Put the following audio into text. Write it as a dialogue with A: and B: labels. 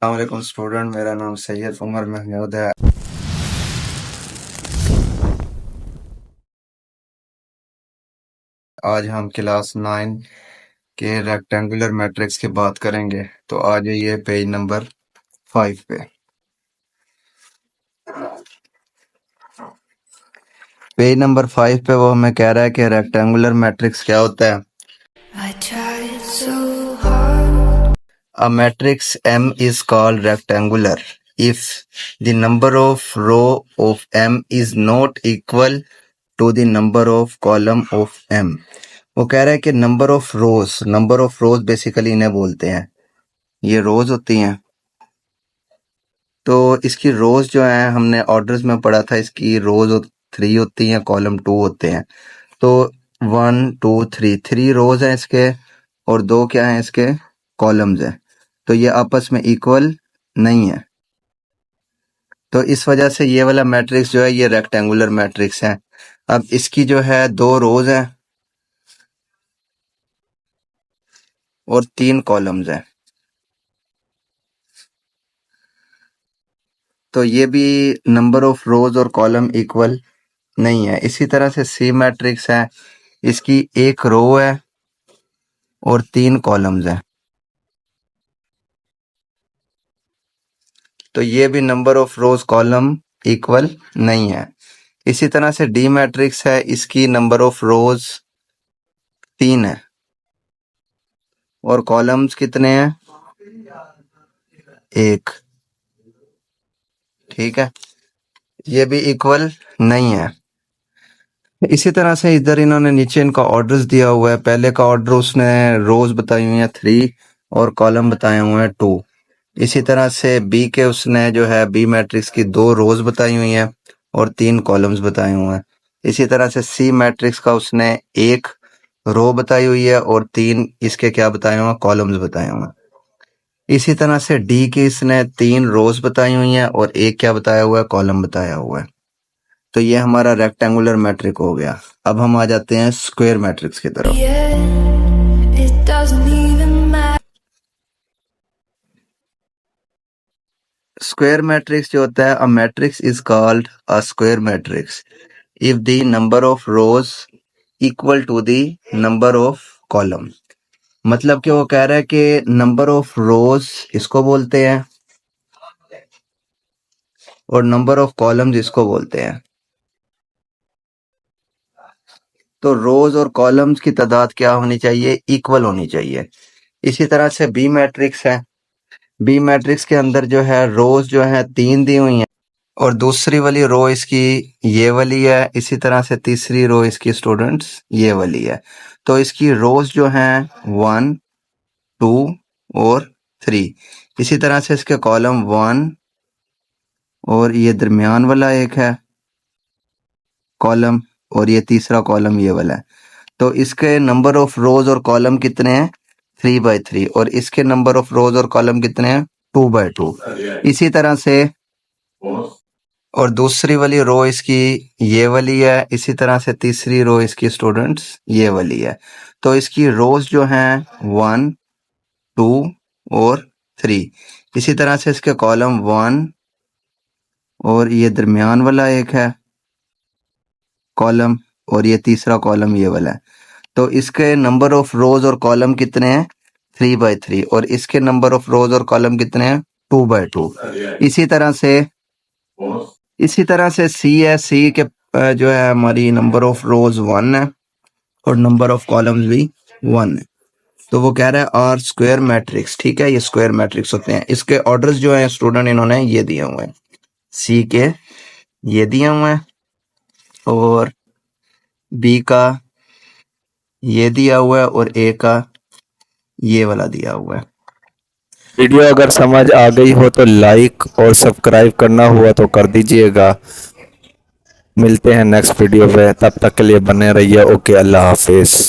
A: अस्सलामुअलैकुम स्टूडेंट, मेरा नाम सैयद उमर महमूद है। आज हम क्लास 9 के रेक्टेंगुलर मैट्रिक्स की बात करेंगे। तो आ जाइए पेज नंबर 5 पे। पेज नंबर 5 पे वो हमें कह रहा है कि रेक्टेंगुलर मैट्रिक्स क्या होता है।
B: I tried so hard.
A: A matrix M is called rectangular if the number of row of M is not equal to the number of column of M। वो कह रहा है कि नंबर ऑफ रोज बेसिकली इन्हें बोलते हैं, ये रोज होती हैं। तो इसकी रोज जो है हमने ऑर्डर्स में पढ़ा था, इसकी रोज 3 होती हैं, कॉलम 2 होते हैं। तो 1 2 3 रोज हैं इसके और 2 क्या हैं इसके कॉलम्स हैं। तो ये आपस में इक्वल नहीं है। तो इस वजह से ये वाला मैट्रिक्स जो है ये रेक्टेंगुलर मैट्रिक्स है। अब इसकी जो है 2 रोज हैं और 3 कॉलम्स हैं। तो ये भी नंबर ऑफ रोज और कॉलम इक्वल नहीं है। इसी तरह से सी मैट्रिक्स है, इसकी 1 रो है और 3 कॉलम्स हैं। तो ये भी number of rose column equal नहीं है। इसी तरह से डी मैट्रिक्स है, इसकी नंबर ऑफ रोज 3 है और कॉलम्स कितने हैं 1। ठीक है, ये भी इक्वल नहीं है। इसी तरह से इधर इन्होंने नीचे इनका ऑर्डर्स दिया हुआ है। पहले का ऑर्डर उसने रोज बताई हुई है 3 और कॉलम बताए हुए हैं 2। इसी तरह से बी के उसने जो है बी मैट्रिक्स की 2 रोज बताई हुई हैं और 3 कॉलम्स बताए हुए हैं। इसी तरह से सी मैट्रिक्स का उसने 1 रो बताई हुई है और 3 इसके क्या बताए हुए हैं कॉलम्स बताए हुए हैं। इसी तरह से डी की इसने 3 रोज बताई हुई हैं और 1 क्या बताया हुआ है कॉलम बताया हुआ है। तो ये हमारा रेक्टेंगुलर मैट्रिक हो गया। अब हम आ जाते हैं स्क्वायर मैट्रिक्स की तरफ।
B: Yeah, it doesn't even matter.
A: Square matrix जो होता है, a matrix is called a square matrix if the number of rows equal to the number of column. मतलब कि वो कह रहा है कि नंबर ऑफ रोज इसको बोलते हैं और नंबर ऑफ कॉलम्स इसको बोलते हैं। तो रोज और कॉलम्स की तादाद क्या होनी चाहिए, इक्वल होनी चाहिए। इसी तरह से बी मैट्रिक्स है, बी मैट्रिक्स के अंदर जो है रोज जो है 3 दी हुई हैं और दूसरी वाली रो इसकी ये वाली है। इसी तरह से तीसरी रो इसकी स्टूडेंट्स ये वाली है। तो इसकी रोज जो हैं 1 2 और 3। इसी तरह से इसके कॉलम 1 और ये दरमियान वाला एक है कॉलम और ये तीसरा कॉलम ये वाला है। तो इसके नंबर ऑफ रोज और कॉलम कितने हैं 3/3 और इसके नंबर ऑफ रोज और कॉलम कितने हैं 2/2। इसी तरह से और दूसरी वाली रो इसकी ये वाली है। इसी तरह से तीसरी रो इसकी स्टूडेंट्स ये वाली है। तो इसकी रोज जो हैं 1 2 और 3। इसी तरह से इसके कॉलम 1 और ये दरमियान वाला एक है कॉलम और ये तीसरा कॉलम ये वाला है। तो इसके नंबर ऑफ रोज और कॉलम कितने हैं 3/3 और इसके नंबर ऑफ रोज और कॉलम कितने हैं 2/2। इसी तरह से सी है, सी के जो है हमारी नंबर ऑफ रोज 1 है और नंबर ऑफ कॉलम्स भी 1 है। तो वो कह रहा है आर स्क्वायर मैट्रिक्स। ठीक है, ये स्क्वायर मैट्रिक्स होते हैं। इसके ऑर्डर्स जो है स्टूडेंट इन्होंने ये दिए हुए हैं, सी के ये दिए हुए हैं और बी का ये दिया हुआ है और ए का ये वाला दिया हुआ है।
C: वीडियो अगर समझ आ गई हो तो लाइक और सब्सक्राइब करना हुआ तो कर दीजिएगा। मिलते हैं नेक्स्ट वीडियो पे, तब तक के लिए बने रहिए। ओके, अल्लाह हाफिज।